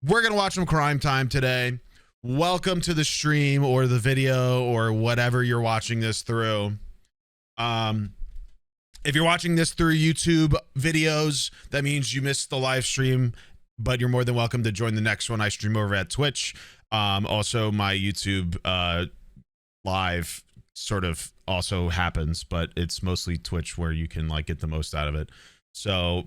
we're going to watch some crime time today. Welcome to the stream or the video or whatever you're watching this through. If you're watching this through YouTube videos, that means you missed the live stream, but you're more than welcome to join the next one. I stream over at Twitch. Also, my YouTube live sort of also happens, but it's mostly Twitch where you can like get the most out of it. So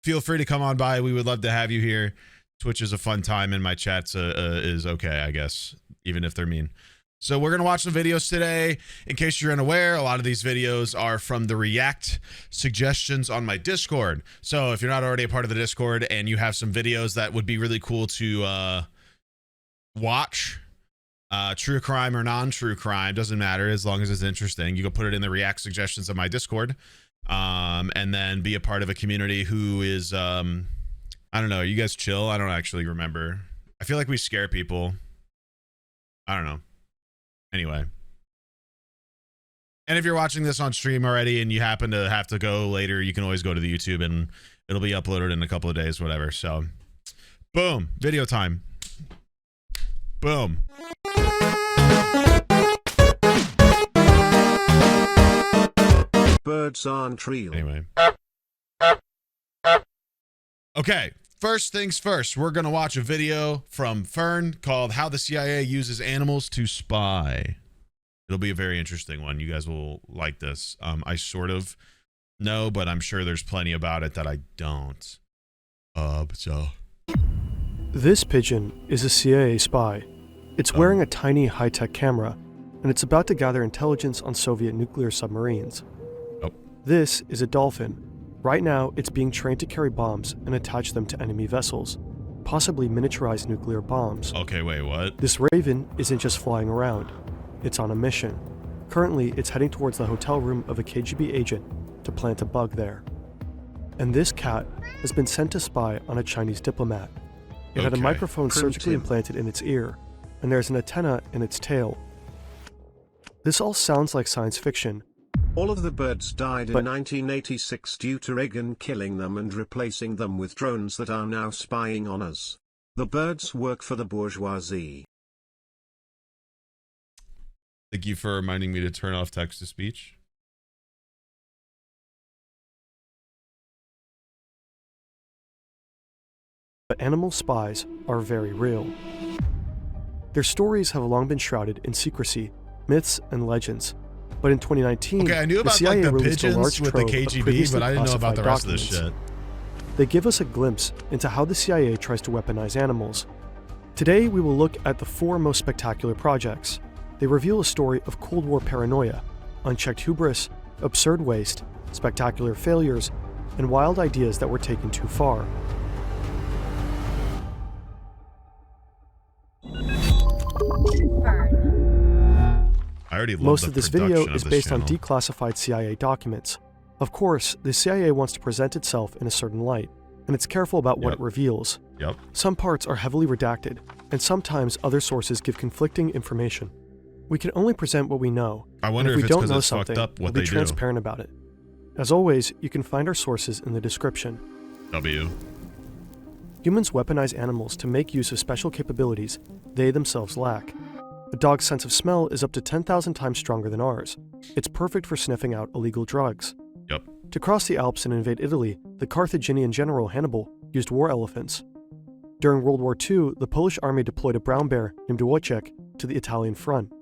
feel free to come on by. We would love to have you here. Twitch is a fun time, and my chats is okay, I guess, even if they're mean. So we're going to watch some videos today. In case you're unaware, a lot of these videos are from the React suggestions on my Discord. So if you're not already a part of the Discord and you have some videos that would be really cool to watch, true crime or non-true crime, doesn't matter as long as it's interesting, you can put it in the React suggestions of my Discord, and then be a part of a community who is, I don't know, you guys chill? I don't actually remember. I feel like we scare people. I don't know. Anyway, and if you're watching this on stream already and you happen to have to go later, you can always go to the YouTube and it'll be uploaded in a couple of days, whatever. So boom, video time. Boom. Birds aren't real. Anyway. Okay, first things first, we're going to watch a video from Fern called How the CIA Uses Animals to Spy. It'll be a very interesting one. You guys will like this. I sort of know, but I'm sure there's plenty about it that I don't. This pigeon is a CIA spy. It's wearing a tiny high-tech camera, and it's about to gather intelligence on Soviet nuclear submarines. This is a dolphin. Right now, it's being trained to carry bombs and attach them to enemy vessels, possibly miniaturized nuclear bombs. Okay, wait, what? This raven isn't just flying around. It's on a mission. Currently, it's heading towards the hotel room of a KGB agent to plant a bug there. And this cat has been sent to spy on a Chinese diplomat. It had a microphone surgically implanted in its ear, and there's an antenna in its tail. This all sounds like science fiction. All of the birds died in 1986 due to Reagan killing them and replacing them with drones that are now spying on us. The birds work for the bourgeoisie. Thank you for reminding me to turn off text-to-speech. But animal spies are very real. Their stories have long been shrouded in secrecy, myths, and legends. But in 2019, I knew about the CIA like the released a large pigeons with the trove of KGB, but I didn't know about classified the rest of this documents. shit. They give us a glimpse into how the CIA tries to weaponize animals. Today, we will look at the 4 most spectacular projects. They reveal a story of Cold War paranoia, unchecked hubris, absurd waste, spectacular failures, and wild ideas that were taken too far. Most of this video is based on declassified CIA documents. Of course, the CIA wants to present itself in a certain light, and it's careful about what it reveals. Some parts are heavily redacted, and sometimes other sources give conflicting information. We can only present what we know. I wonder if if we it's don't 'cause know it's fucked something, up what we'll they be do. transparent about it. As always, you can find our sources in the description. Humans weaponize animals to make use of special capabilities they themselves lack. A dog's sense of smell is up to 10,000 times stronger than ours. It's perfect for sniffing out illegal drugs. To cross the Alps and invade Italy, the Carthaginian general Hannibal used war elephants. During World War II, the Polish army deployed a brown bear named Wojciech to the Italian front.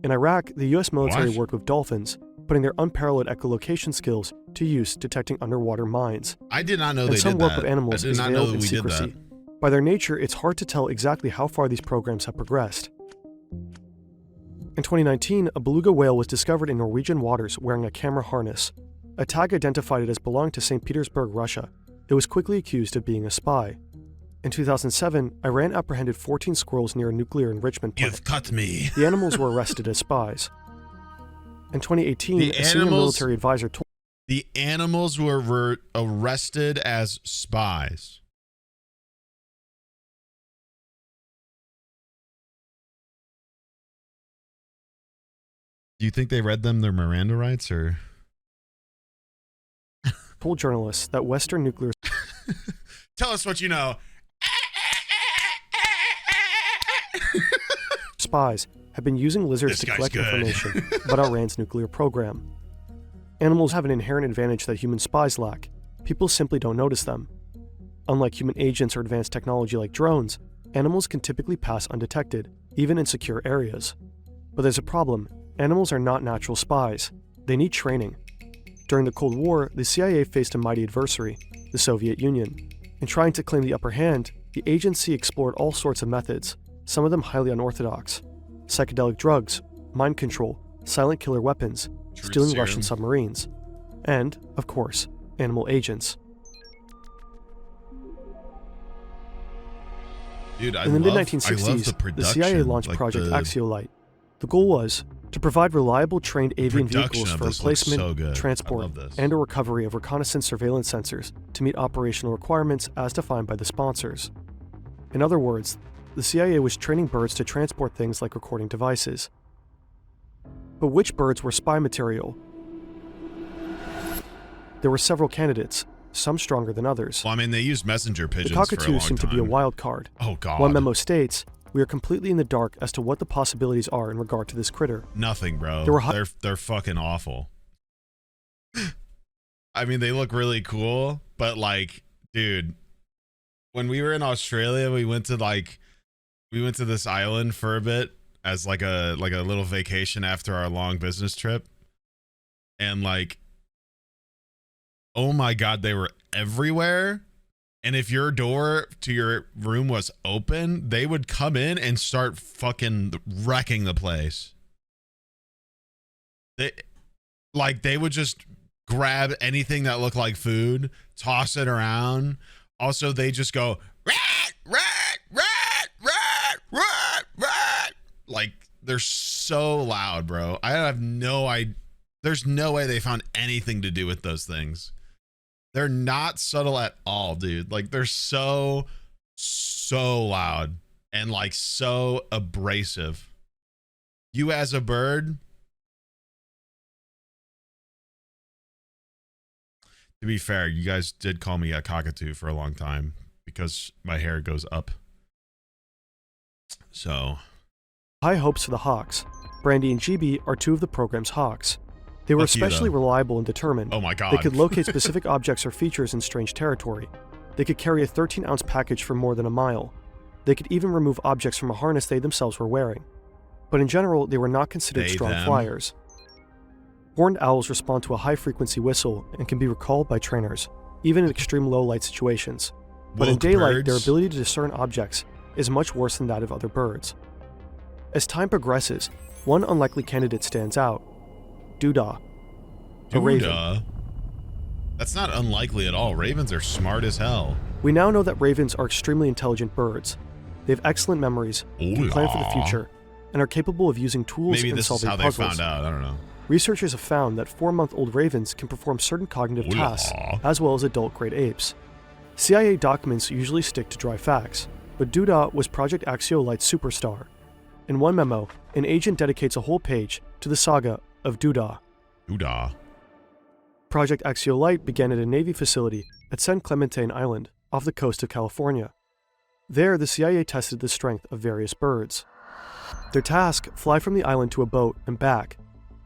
In Iraq, the US military worked with dolphins, putting their unparalleled echolocation skills to use detecting underwater mines. I did not know and they some did work that. with animals I did is not know veiled that in we did secrecy. that. By their nature, it's hard to tell exactly how far these programs have progressed. In 2019, a beluga whale was discovered in Norwegian waters wearing a camera harness. A tag identified it as belonging to St. Petersburg, Russia. It was quickly accused of being a spy. In 2007, Iran apprehended 14 squirrels near a nuclear enrichment plant. You've cut me. The animals were arrested as spies. In 2018, a senior military advisor told the animals were arrested as spies. Do you think they read them their Miranda rights, or? Told journalists that Western nuclear Tell us what you know. spies have been using lizards to collect information about Iran's nuclear program. Animals have an inherent advantage that human spies lack. People simply don't notice them. Unlike human agents or advanced technology like drones, animals can typically pass undetected, even in secure areas. But there's a problem. Animals are not natural spies. They need training. During the Cold War, the CIA faced a mighty adversary, the Soviet Union. In trying to claim the upper hand, the agency explored all sorts of methods, some of them highly unorthodox. Psychedelic drugs, mind control, silent killer weapons, stealing Russian submarines, and, of course, animal agents. Dude, in the mid-1960s, the CIA launched Project Axial. The goal was to provide reliable trained avian vehicles for emplacement, transport, and a recovery of reconnaissance surveillance sensors to meet operational requirements as defined by the sponsors. In other words, the CIA was training birds to transport things like recording devices. But which birds were spy material? There were several candidates, some stronger than others. Well, I mean, they used messenger pigeons for a long time. The cockatoo seemed to be a wild card. Oh, God. One memo states, "We are completely in the dark as to what the possibilities are in regard to this critter." Nothing, bro. They're fucking awful. I mean, they look really cool, but like, dude, when we were in Australia, we went to this island for a bit as like a little vacation after our long business trip. And like, oh my God, they were everywhere. And if your door to your room was open, they would come in and start fucking wrecking the place. They would just grab anything that looked like food, toss it around. Also, they just go, rat, rat, rat, rat, rat, rat. Like, they're so loud, bro. I have no idea. There's no way they found anything to do with those things. They're not subtle at all, dude. Like, they're so loud and like so abrasive. You as a bird, to be fair, you guys did call me a cockatoo for a long time because my hair goes up. So, high hopes for the hawks. Brandy and GB are two of the program's hawks. They were especially reliable and determined. Oh my God. They could locate specific objects or features in strange territory. They could carry a 13-ounce package for more than a mile. They could even remove objects from a harness they themselves were wearing. But in general, they were not considered strong flyers. Horned owls respond to a high-frequency whistle and can be recalled by trainers, even in extreme low-light situations. But in daylight, their ability to discern objects is much worse than that of other birds. As time progresses, one unlikely candidate stands out. Duda, a raven. That's not unlikely at all. Ravens are smart as hell. We now know that ravens are extremely intelligent birds. They have excellent memories, can plan for the future, and are capable of using tools and solving puzzles. Maybe this is how they found out. I don't know. Researchers have found that 4-month-old ravens can perform certain cognitive tasks, as well as adult-grade apes. CIA documents usually stick to dry facts, but Duda was Project Axiolite's superstar. In one memo, an agent dedicates a whole page to the saga of Duda. Project Axiolite began at a Navy facility at San Clemente Island, off the coast of California. There, the CIA tested the strength of various birds. Their task: fly from the island to a boat and back.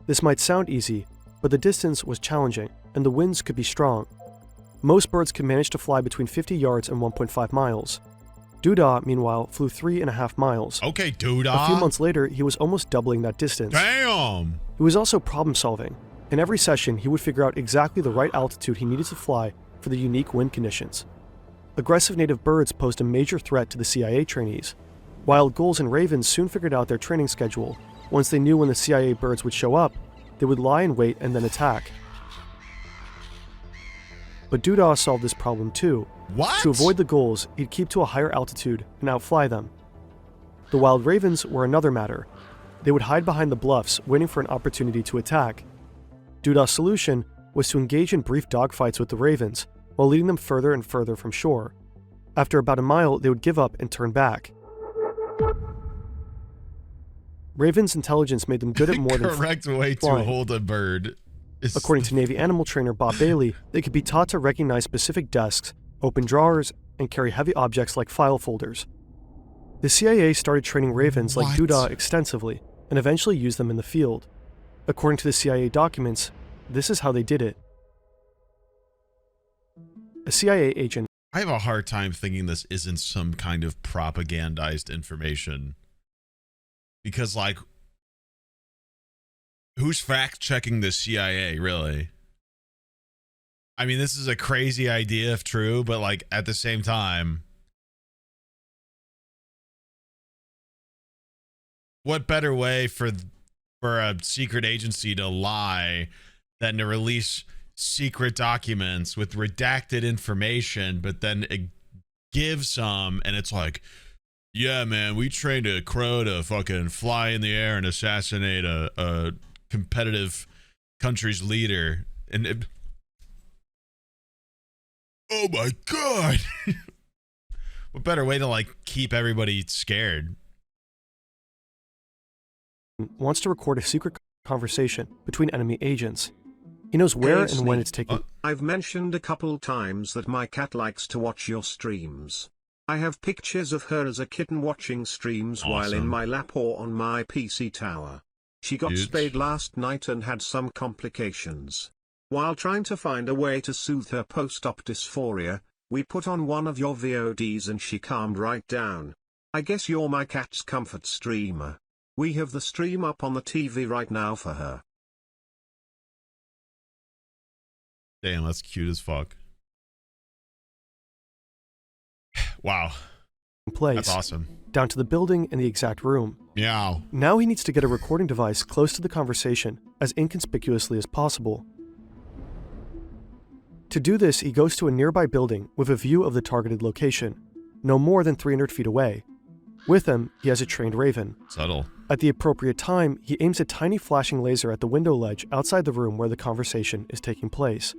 This might sound easy, but the distance was challenging, and the winds could be strong. Most birds could manage to fly between 50 yards and 1.5 miles. Duda, meanwhile, flew 3.5 miles. Okay, Duda. A few months later, he was almost doubling that distance. Damn! He was also problem-solving. In every session, he would figure out exactly the right altitude he needed to fly for the unique wind conditions. Aggressive native birds posed a major threat to the CIA trainees. Wild gulls and ravens soon figured out their training schedule. Once they knew when the CIA birds would show up, they would lie in wait and then attack. But Duda solved this problem too. What? To avoid the gulls, he'd keep to a higher altitude and outfly them. The wild ravens were another matter. They would hide behind the bluffs, waiting for an opportunity to attack. Duda's solution was to engage in brief dogfights with the ravens, while leading them further and further from shore. After about a mile, they would give up and turn back. Ravens' intelligence made them good at more than correct way flying. To hold a bird. According to Navy animal trainer Bob Bailey, they could be taught to recognize specific desks, open drawers, and carry heavy objects like file folders. The CIA started training ravens like What? Duda extensively and eventually used them in the field. According to the CIA documents, this is how they did it. A CIA agent. I have a hard time thinking this isn't some kind of propagandized information. Because, like, who's fact-checking the CIA, really? I mean, this is a crazy idea if true, but, like, at the same time, what better way for a secret agency to lie than to release secret documents with redacted information, but then give some, and it's like, yeah, man, we trained a crow to fucking fly in the air and assassinate a competitive country's leader. And oh my God. What better way to, like, keep everybody scared? Wants to record a secret conversation between enemy agents. He knows where and when it's taking. I've mentioned a couple times that my cat likes to watch your streams. I have pictures of her as a kitten watching streams while in my lap or on my PC tower. She got spayed last night and had some complications. While trying to find a way to soothe her post-op dysphoria, we put on one of your VODs and she calmed right down. I guess you're my cat's comfort streamer. We have the stream up on the TV right now for her. Damn, that's cute as fuck. Wow. Place, that's awesome. Down to the building and the exact room. Meow. Now he needs to get a recording device close to the conversation as inconspicuously as possible. To do this, he goes to a nearby building with a view of the targeted location, no more than 300 feet away. With him, he has a trained raven. Subtle. At the appropriate time, he aims a tiny flashing laser at the window ledge outside the room where the conversation is taking place.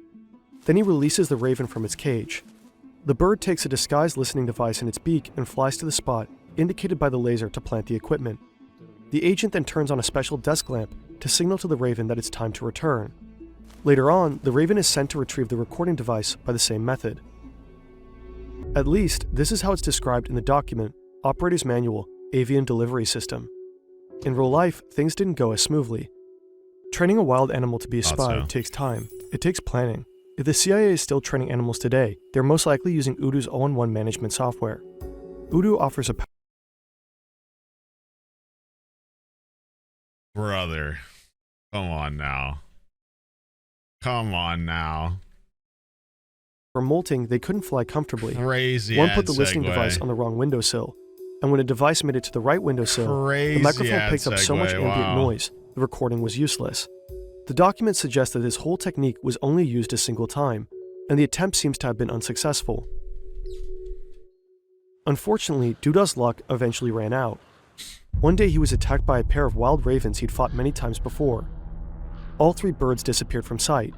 Then he releases the raven from its cage. The bird takes a disguised listening device in its beak and flies to the spot indicated by the laser to plant the equipment. The agent then turns on a special desk lamp to signal to the raven that it's time to return. Later on, the raven is sent to retrieve the recording device by the same method. At least, this is how it's described in the document, Operator's Manual, Avian Delivery System. In real life, things didn't go as smoothly. Training a wild animal to be a spy takes time. It takes planning. If the CIA is still training animals today, they're most likely using Udu's all-in-one management software. Udu offers a Brother. Come on now. Come on now. For molting, they couldn't fly comfortably. Crazy. One put the listening device on the wrong windowsill, and when a device made it to the right windowsill, the microphone picked up so much ambient noise, the recording was useless. The document suggests that this whole technique was only used a single time, and the attempt seems to have been unsuccessful. Unfortunately, Duda's luck eventually ran out. One day he was attacked by a pair of wild ravens he'd fought many times before. All three birds disappeared from sight,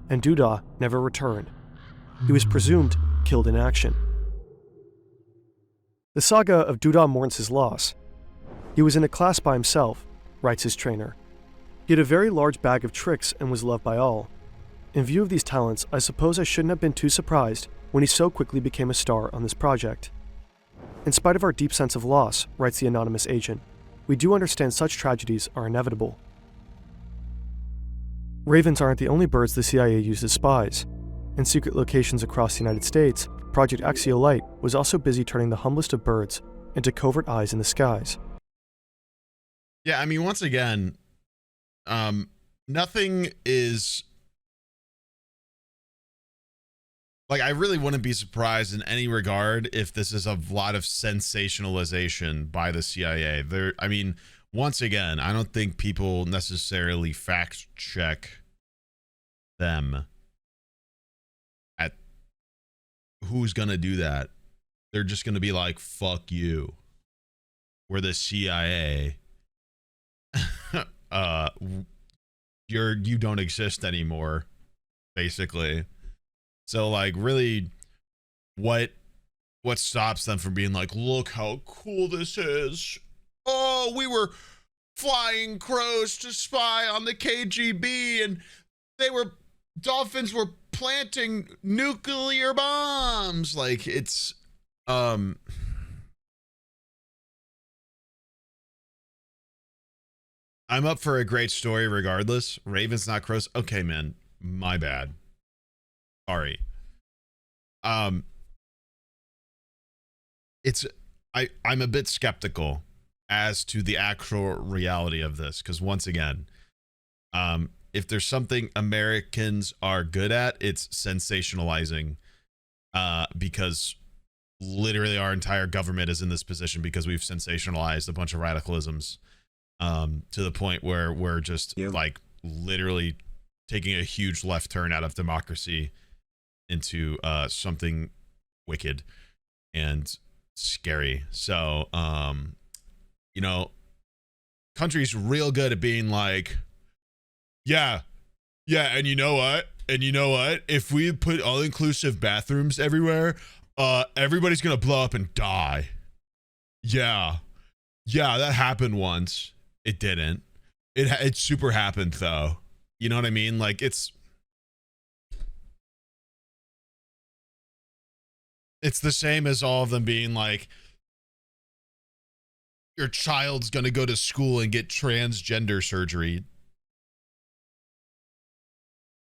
and Duda never returned. He was presumed killed in action. The saga of Duda mourns his loss. He was in a class by himself, writes his trainer. He had a very large bag of tricks and was loved by all. In view of these talents, I suppose I shouldn't have been too surprised when he so quickly became a star on this project. In spite of our deep sense of loss, writes the anonymous agent, we do understand such tragedies are inevitable. Ravens aren't the only birds the CIA used as spies. In secret locations across the United States, Project Axial Light was also busy turning the humblest of birds into covert eyes in the skies. Yeah, I mean, once again, nothing is like, I really wouldn't be surprised in any regard if this is a lot of sensationalization by the CIA. I mean, once again, I don't think people necessarily fact check them at who's gonna do that. They're just gonna be like, fuck you. We're the CIA. You don't exist anymore, basically. So, like, really, what stops them from being like, look how cool this is. Oh, we were flying crows to spy on the KGB, and Dolphins were planting nuclear bombs. Like, it's I'm up for a great story regardless. Ravens, not crows. Okay, man. My bad. Sorry. I'm a bit skeptical as to the actual reality of this, because once again, if there's something Americans are good at, it's sensationalizing, because literally our entire government is in this position because we've sensationalized a bunch of radicalisms, to the point where we're just like literally taking a huge left turn out of democracy into something wicked and scary. So you know, country's real good at being like, yeah, and you know what, if we put all-inclusive bathrooms everywhere, everybody's gonna blow up and die. Yeah, that happened once. It didn't. It super happened though. You know what I mean? Like, it's the same as all of them being like, your child's gonna go to school and get transgender surgery.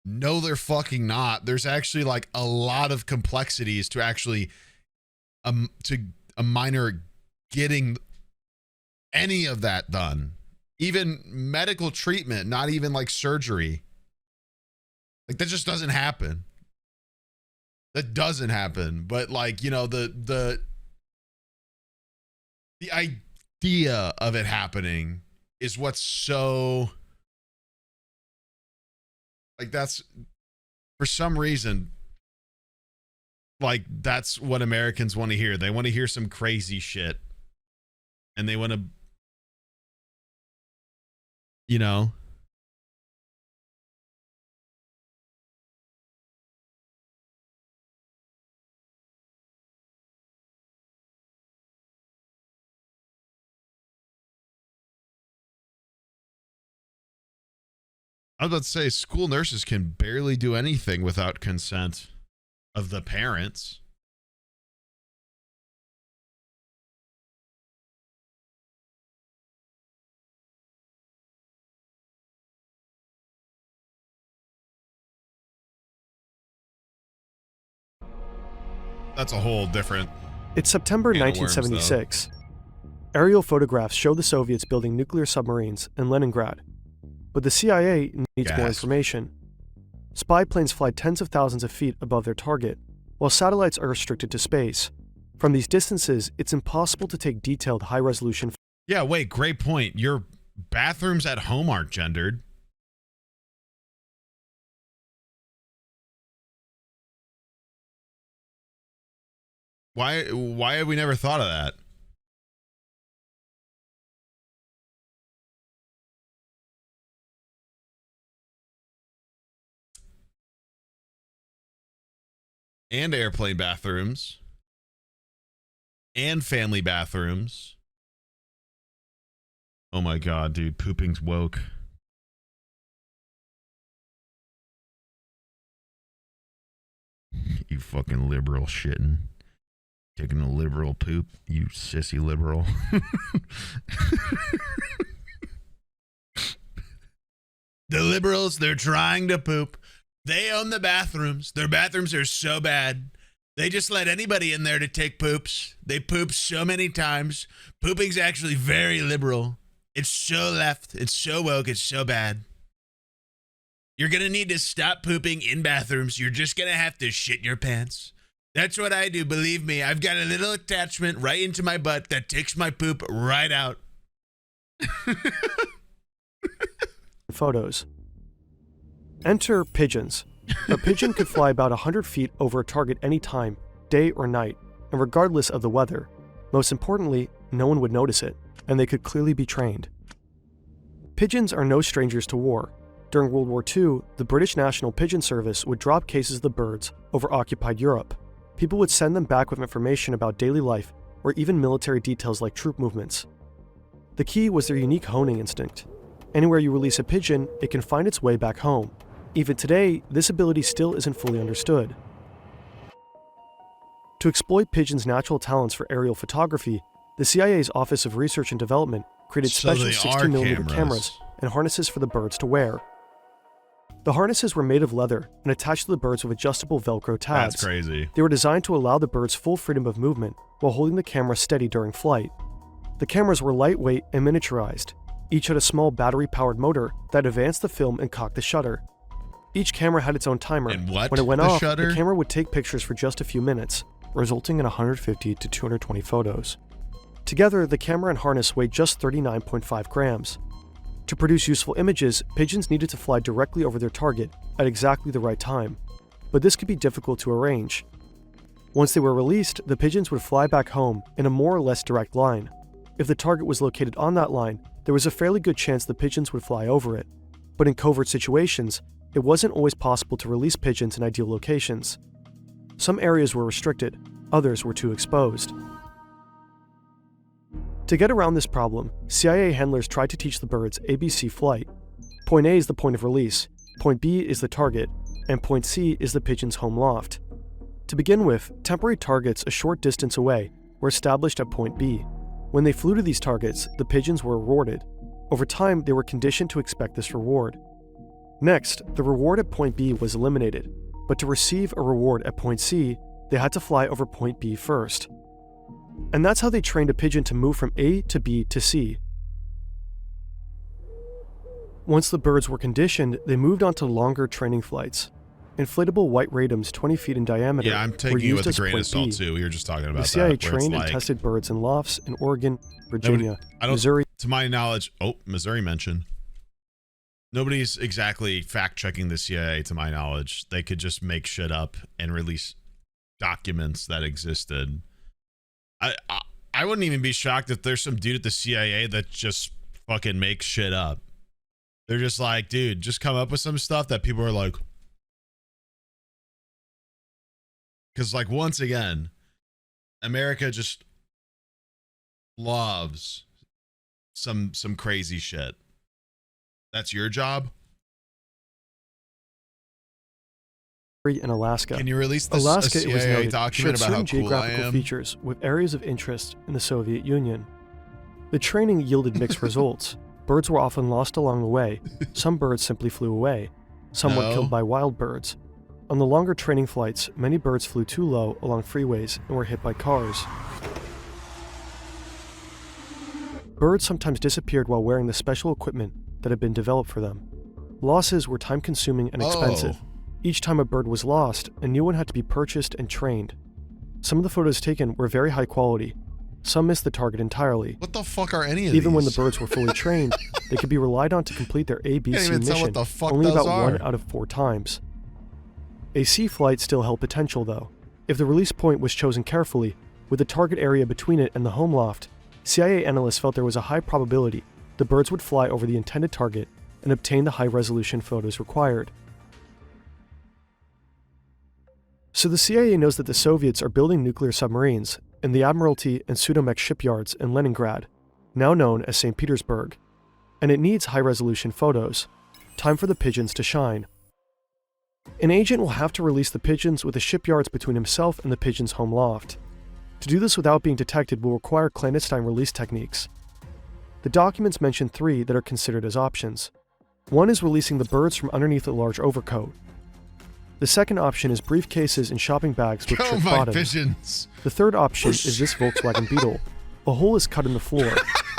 No, they're fucking not. There's actually like a lot of complexities to actually to a minor getting any of that done. Even medical treatment, not even like surgery. Like, that just doesn't happen. That doesn't happen. But like, you know, the idea of it happening is what's so, like, that's, for some reason, like, that's what Americans want to hear. They want to hear some crazy shit. And they want to, you know, I was about to say, school nurses can barely do anything without consent of the parents. That's a whole different. It's September 1976. Aerial photographs show the Soviets building nuclear submarines in Leningrad. But the CIA needs more information. Spy planes fly tens of thousands of feet above their target, while satellites are restricted to space. From these distances, it's impossible to take detailed high-resolution. Yeah, wait, great point. Your bathrooms at home aren't gendered. Why have we never thought of that? And airplane bathrooms. And family bathrooms. Oh my god, dude, pooping's woke. You fucking liberal shitting. Taking a liberal poop, you sissy liberal. The liberals, they're trying to poop. They own the bathrooms. Their bathrooms are so bad. They just let anybody in there to take poops. They poop so many times. Pooping's actually very liberal. It's so left. It's so woke. It's so bad. You're going to need to stop pooping in bathrooms. You're just going to have to shit your pants. That's what I do. Believe me, I've got a little attachment right into my butt that takes my poop right out. Photos. Enter pigeons. A pigeon could fly about 100 feet over a target any time, day or night, and regardless of the weather. Most importantly, no one would notice it, and they could clearly be trained. Pigeons are no strangers to war. During World War II, the British National Pigeon Service would drop cases of the birds over occupied Europe. People would send them back with information about daily life or even military details like troop movements. The key was their unique honing instinct. Anywhere you release a pigeon, it can find its way back home. Even today, this ability still isn't fully understood. To exploit pigeons' natural talents for aerial photography, the CIA's Office of Research and Development created special 60mm cameras and harnesses for the birds to wear. The harnesses were made of leather and attached to the birds with adjustable Velcro tabs. That's crazy. They were designed to allow the birds full freedom of movement while holding the camera steady during flight. The cameras were lightweight and miniaturized. Each had a small battery-powered motor that advanced the film and cocked the shutter. Each camera had its own timer. And what? When it went off, shutter? the camera would take pictures for just a few minutes, resulting in 150 to 220 photos. Together, the camera and harness weighed just 39.5 grams. To produce useful images, pigeons needed to fly directly over their target at exactly the right time, but this could be difficult to arrange. Once they were released, the pigeons would fly back home in a more or less direct line. If the target was located on that line, there was a fairly good chance the pigeons would fly over it. But in covert situations, it wasn't always possible to release pigeons in ideal locations. Some areas were restricted, others were too exposed. To get around this problem, CIA handlers tried to teach the birds ABC flight. Point A is the point of release, point B is the target, and point C is the pigeon's home loft. To begin with, temporary targets a short distance away were established at point B. When they flew to these targets, the pigeons were rewarded. Over time, they were conditioned to expect this reward. Next, the reward at point B was eliminated, but to receive a reward at point C, they had to fly over point B first. And that's how they trained a pigeon to move from A to B to C. Once the birds were conditioned, they moved on to longer training flights. Inflatable white radums 20 feet in diameter Yeah, I'm were taking you used with a as grain point of salt B. too. We were just talking about The CIA that. where it's trained and like- tested birds in lofts in Oregon, Virginia, Missouri. To my knowledge, Missouri mentioned. Nobody's exactly fact-checking the CIA, to my knowledge. They could just make shit up and release documents that existed. I wouldn't even be shocked if there's some dude at the CIA that just fucking makes shit up. They're just like, dude, just come up with some stuff that people are like. Because, like, once again, America just loves some crazy shit. That's your job? In Alaska. Can you release this Alaska, it was CIA noted, document showed about how certain cool I geographical am? features with areas of interest in the Soviet Union. The training yielded mixed results. Birds were often lost along the way. Some birds simply flew away. Some were killed by wild birds. On the longer training flights, many birds flew too low along freeways and were hit by cars. Birds sometimes disappeared while wearing the special equipment that had been developed for them. Losses were time-consuming and expensive. Each time a bird was lost, a new one had to be purchased and trained. Some of the photos taken were very high quality. Some missed the target entirely. What the fuck are any of Even these? when the birds were fully trained, they could be relied on to complete their ABC even tell mission what the fuck only those about are. 1 out of 4 times. A C flight still held potential, though. If the release point was chosen carefully, with the target area between it and the home loft, CIA analysts felt there was a high probability the birds would fly over the intended target and obtain the high-resolution photos required. So the CIA knows that the Soviets are building nuclear submarines in the Admiralty and Sudomek shipyards in Leningrad, now known as St. Petersburg, and it needs high-resolution photos. Time for the pigeons to shine. An agent will have to release the pigeons with the shipyards between himself and the pigeon's home loft. To do this without being detected will require clandestine release techniques. The documents mention 3 that are considered as options. One is releasing the birds from underneath a large overcoat. The second option is briefcases and shopping bags with trick my bottoms. pigeons. The third option is this Volkswagen Beetle. A hole is cut in the floor.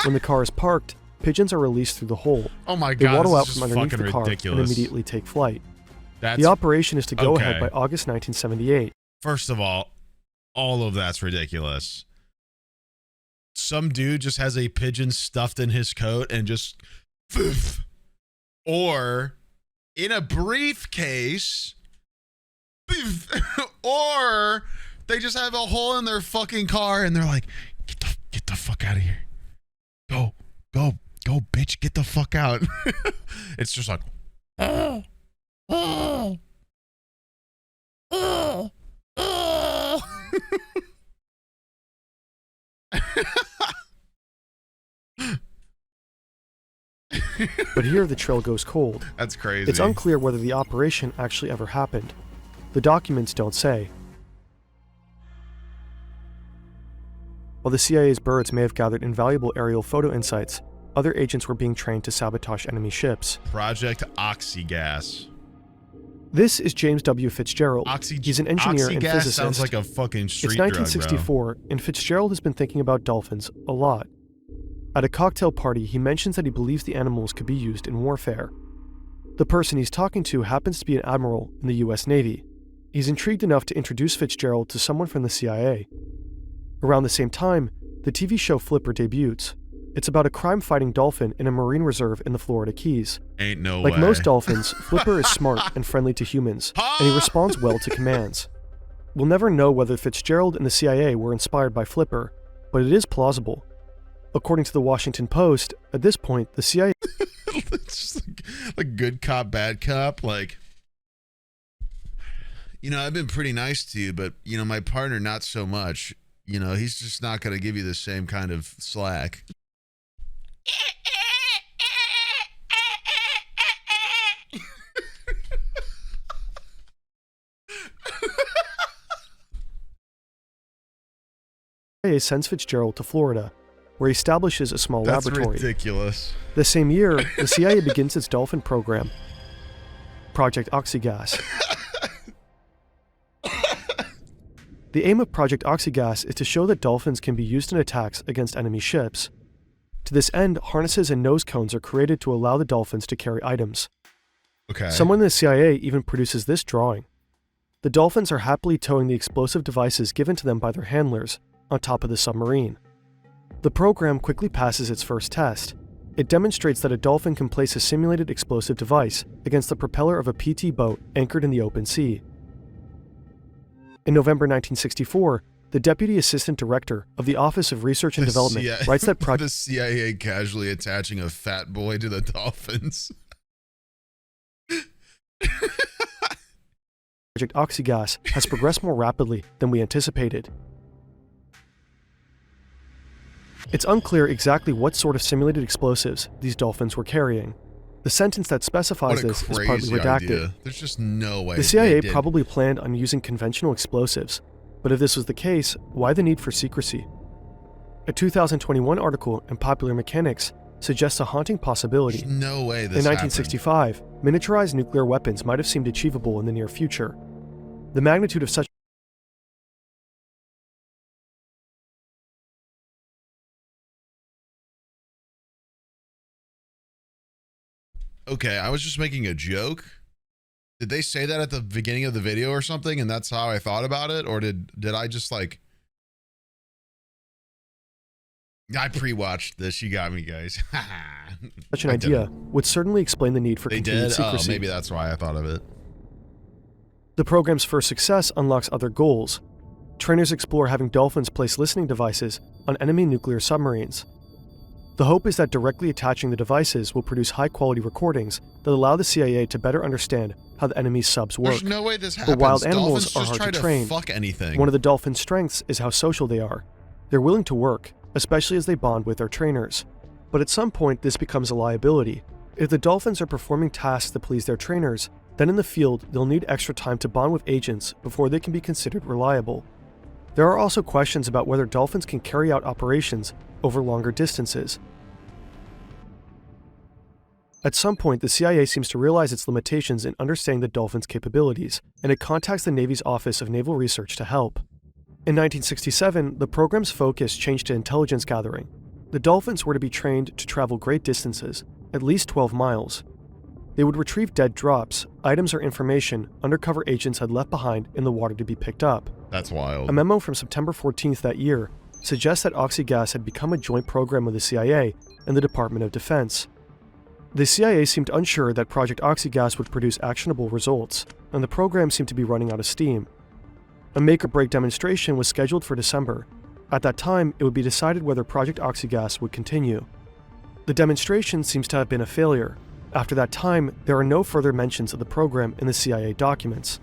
When the car is parked, pigeons are released through the hole. Oh my They god, waddle this out is from just underneath fucking the car ridiculous. and immediately take flight. That's, The operation is to go okay. ahead by August 1978. First of all of that's ridiculous. Some dude just has a pigeon stuffed in his coat and just or in a briefcase or they just have a hole in their fucking car and they're like, get the fuck out of here. Go, bitch, get the fuck out. It's just like, But here the trail goes cold. That's crazy. It's unclear whether the operation actually ever happened. The documents don't say. While the CIA's birds may have gathered invaluable aerial photo insights, other agents were being trained to sabotage enemy ships. Project Oxygas. This is James W. Fitzgerald. He's an engineer and Oxygas physicist. sounds like a fucking street It's drug, 1964, and Fitzgerald has been thinking about dolphins a lot. At a cocktail party, he mentions that he believes the animals could be used in warfare. The person he's talking to happens to be an admiral in the US Navy. He's intrigued enough to introduce Fitzgerald to someone from the CIA. Around the same time, the TV show Flipper debuts. It's about a crime-fighting dolphin in a marine reserve in the Florida Keys. Ain't no way. Like most dolphins, Flipper is smart and friendly to humans, and he responds well to commands. We'll never know whether Fitzgerald and the CIA were inspired by Flipper, but it is plausible. According to the Washington Post, at this point, the CIA... It's just like good cop, bad cop. Like, you know, I've been pretty nice to you, but, you know, my partner, not so much. You know, he's just not going to give you the same kind of slack. CIA sends Fitzgerald to Florida, where he establishes a small laboratory. That's ridiculous. The same year, the CIA begins its dolphin program, Project Oxygas. The aim of Project Oxygas is to show that dolphins can be used in attacks against enemy ships. To this end, harnesses and nose cones are created to allow the dolphins to carry items. Okay. Someone in the CIA even produces this drawing. The dolphins are happily towing the explosive devices given to them by their handlers on top of the submarine. The program quickly passes its first test. It demonstrates that a dolphin can place a simulated explosive device against the propeller of a PT boat anchored in the open sea. In November 1964, the Deputy Assistant Director of the Office of Research and Development writes that the CIA casually attaching a fat boy to the dolphins. Project Oxygas has progressed more rapidly than we anticipated. It's unclear exactly what sort of simulated explosives these dolphins were carrying. The sentence that specifies this is partly redacted. Idea. There's just no way. The CIA probably planned on using conventional explosives, but if this was the case, why the need for secrecy? A 2021 article in Popular Mechanics suggests a haunting possibility. There's no way this In 1965, miniaturized nuclear weapons might have seemed achievable in the near future. The magnitude of such Okay, I was just making a joke. Did they say that at the beginning of the video or something, and that's how I thought about it? Or did I just like... I pre-watched this. You got me, guys. Such an idea would certainly explain the need for continued secrecy. Oh, maybe that's why I thought of it. The program's first success unlocks other goals. Trainers explore having dolphins place listening devices on enemy nuclear submarines. The hope is that directly attaching the devices will produce high-quality recordings that allow the CIA to better understand how the enemy's subs work. There's no way this happens. But wild animals Dolphins are just hard to try train. Fuck anything. One of the dolphins' strengths is how social they are. They're willing to work, especially as they bond with their trainers. But at some point, this becomes a liability. If the dolphins are performing tasks that please their trainers, then in the field, they'll need extra time to bond with agents before they can be considered reliable. There are also questions about whether dolphins can carry out operations over longer distances. At some point, the CIA seems to realize its limitations in understanding the dolphins' capabilities, and it contacts the Navy's Office of Naval Research to help. In 1967, the program's focus changed to intelligence gathering. The dolphins were to be trained to travel great distances, at least 12 miles. They would retrieve dead drops, items or information undercover agents had left behind in the water to be picked up. That's wild. A memo from September 14th that year suggests that Oxygas had become a joint program of the CIA and the Department of Defense. The CIA seemed unsure that Project Oxygas would produce actionable results, and the program seemed to be running out of steam. A make-or-break demonstration was scheduled for December. At that time, it would be decided whether Project Oxygas would continue. The demonstration seems to have been a failure. After that time, there are no further mentions of the program in the CIA documents.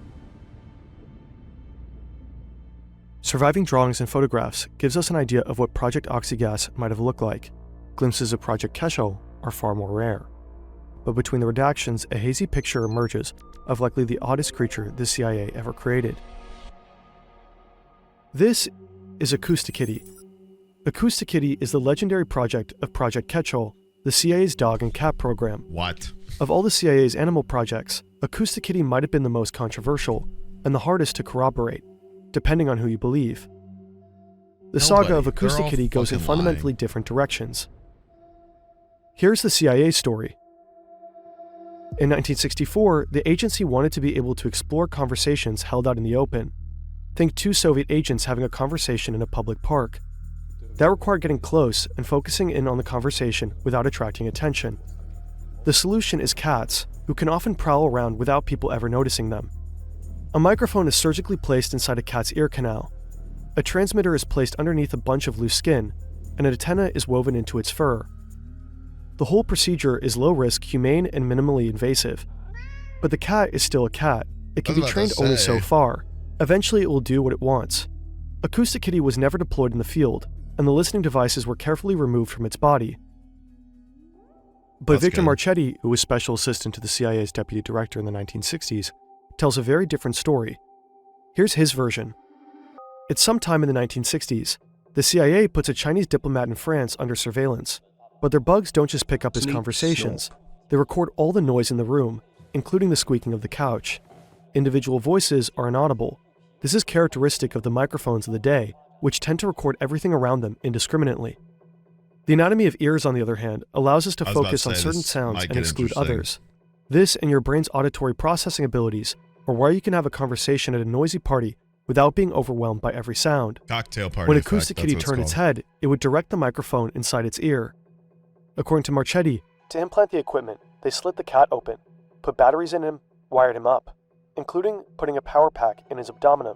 Surviving drawings and photographs gives us an idea of what Project Oxygas might have looked like. Glimpses of Project Ketchel are far more rare. But between the redactions, a hazy picture emerges of likely the oddest creature the CIA ever created. This is Acoustic Kitty. Acoustic Kitty is the legendary project of Project Ketchel, the CIA's dog and cat program. What? Of all the CIA's animal projects, Acoustic Kitty might have been the most controversial and the hardest to corroborate, depending on who you believe. The saga of Acoustic Kitty goes in fundamentally different directions. Here's the CIA story. In 1964, the agency wanted to be able to explore conversations held out in the open. Think two Soviet agents having a conversation in a public park. That required getting close and focusing in on the conversation without attracting attention. The solution is cats, who can often prowl around without people ever noticing them. A microphone is surgically placed inside a cat's ear canal. A transmitter is placed underneath a bunch of loose skin, and an antenna is woven into its fur. The whole procedure is low-risk, humane, and minimally invasive. But the cat is still a cat. It can be trained only so far. Eventually, it will do what it wants. Acoustic Kitty was never deployed in the field, and the listening devices were carefully removed from its body. But Victor Marchetti, who was special assistant to the CIA's deputy director in the 1960s, tells a very different story. Here's his version. It's sometime in the 1960s. The CIA puts a Chinese diplomat in France under surveillance. But their bugs don't just pick up his conversations. They record all the noise in the room, including the squeaking of the couch. Individual voices are inaudible. This is characteristic of the microphones of the day, which tend to record everything around them indiscriminately. The anatomy of ears, on the other hand, allows us to focus on certain sounds and exclude others. This and your brain's auditory processing abilities are why you can have a conversation at a noisy party without being overwhelmed by every sound. Cocktail party. When Acoustic Kitty turned its head, it would direct the microphone inside its ear. According to Marchetti, to implant the equipment, they slit the cat open, put batteries in him, wired him up, including putting a power pack in his abdomen.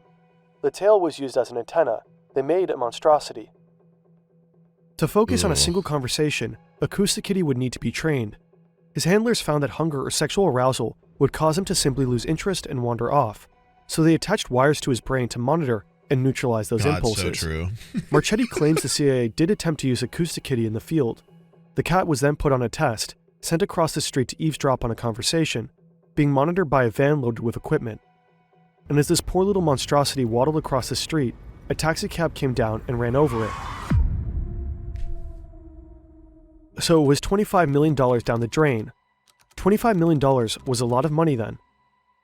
The tail was used as an antenna. They made a monstrosity. To focus on a single conversation, Acoustic Kitty would need to be trained. His handlers found that hunger or sexual arousal would cause him to simply lose interest and wander off, so they attached wires to his brain to monitor and neutralize those impulses. So true. Marchetti claims the CIA did attempt to use Acoustic Kitty in the field. The cat was then put on a test, sent across the street to eavesdrop on a conversation, being monitored by a van loaded with equipment. And as this poor little monstrosity waddled across the street, a taxicab came down and ran over it. So it was $25 million down the drain. $25 million was a lot of money then.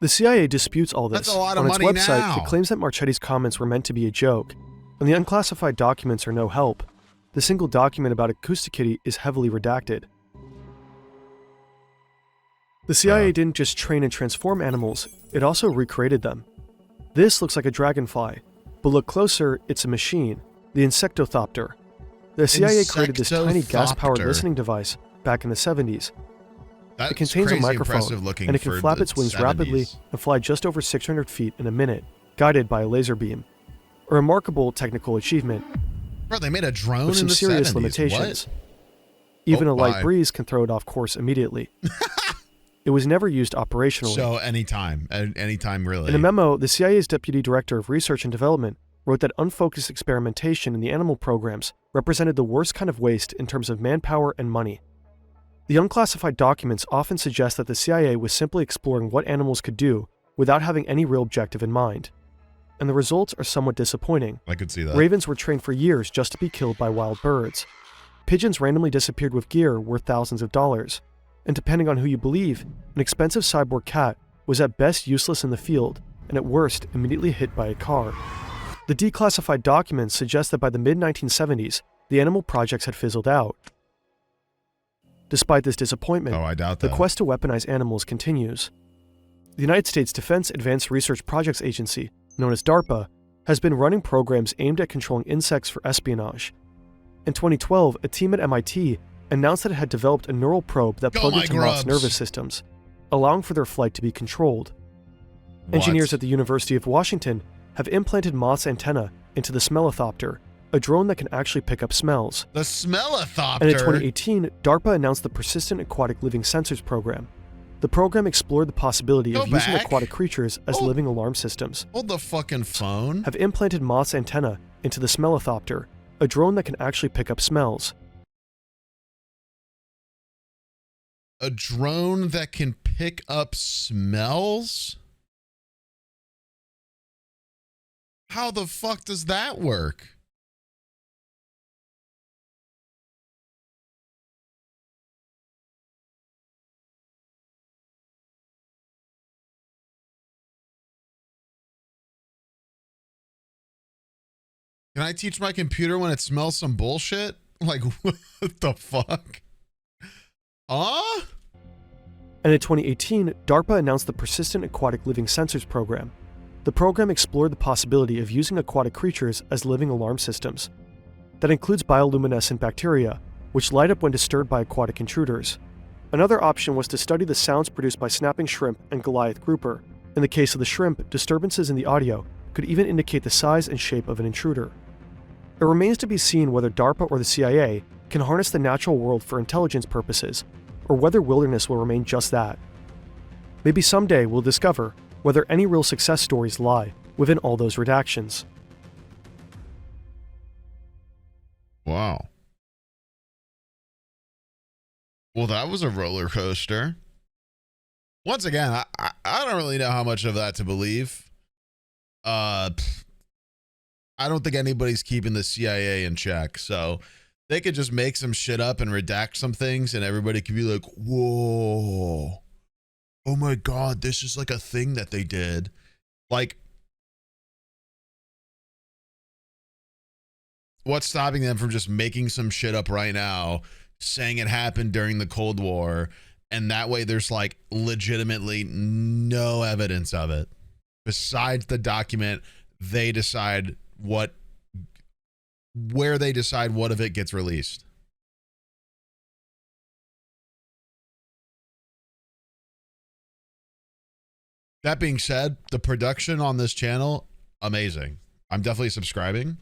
The CIA disputes all this. That's a lot of on its money website, now. It claims that Marchetti's comments were meant to be a joke, and the unclassified documents are no help. The single document about Acoustic Kitty is heavily redacted. The CIA didn't just train and transform animals, it also recreated them. This looks like a dragonfly, but look closer, it's a machine, the Insectothopter. The CIA created this tiny gas-powered listening device back in the 70s. That's it contains a microphone, and it can flap its wings 70s. rapidly and fly just over 600 feet in a minute, guided by a laser beam. A remarkable technical achievement. Bro, they made a drone with some in the serious 70s. limitations. What? Even a light breeze can throw it off course immediately. It was never used operationally. So anytime really. In a memo, the CIA's Deputy Director of Research and Development wrote that unfocused experimentation in the animal programs represented the worst kind of waste in terms of manpower and money. The unclassified documents often suggest that the CIA was simply exploring what animals could do without having any real objective in mind. And the results are somewhat disappointing. I could see that. Ravens were trained for years just to be killed by wild birds. Pigeons randomly disappeared with gear worth thousands of dollars. And depending on who you believe, an expensive cyborg cat was at best useless in the field, and at worst immediately hit by a car. The declassified documents suggest that by the mid-1970s, the animal projects had fizzled out. Despite this disappointment, I doubt that. The quest to weaponize animals continues. The United States Defense Advanced Research Projects Agency, known as DARPA, has been running programs aimed at controlling insects for espionage. In 2012, a team at MIT announced that it had developed a neural probe that plugged into moths' nervous systems, allowing for their flight to be controlled. Engineers at the University of Washington have implanted moths' antenna into the Smellithopter, a drone that can actually pick up smells. The Smellithopter? And in 2018, DARPA announced the Persistent Aquatic Living Sensors program. The program explored the possibility of using aquatic creatures as living alarm systems. Hold the fucking phone. Have implanted moths' antenna into the Smellithopter, a drone that can actually pick up smells. A drone that can pick up smells? How the fuck does that work? Can I teach my computer when it smells some bullshit? Like, what the fuck? And in 2018, DARPA announced the Persistent Aquatic Living Sensors program. The program explored the possibility of using aquatic creatures as living alarm systems. That includes bioluminescent bacteria, which light up when disturbed by aquatic intruders. Another option was to study the sounds produced by snapping shrimp and Goliath grouper. In the case of the shrimp, disturbances in the audio could even indicate the size and shape of an intruder. It remains to be seen whether DARPA or the CIA can harness the natural world for intelligence purposes, or whether wilderness will remain just that. Maybe someday we'll discover whether any real success stories lie within all those redactions. Wow. Well, that was a roller coaster. Once again, I don't really know how much of that to believe. I don't think anybody's keeping the CIA in check, so they could just make some shit up and redact some things, and everybody could be like, whoa, oh my God, this is like a thing that they did. Like, what's stopping them from just making some shit up right now, saying it happened during the Cold War, and that way there's like legitimately no evidence of it besides the document they decide where they decide what of it gets released. That being said, the production on this channel, amazing. I'm definitely subscribing.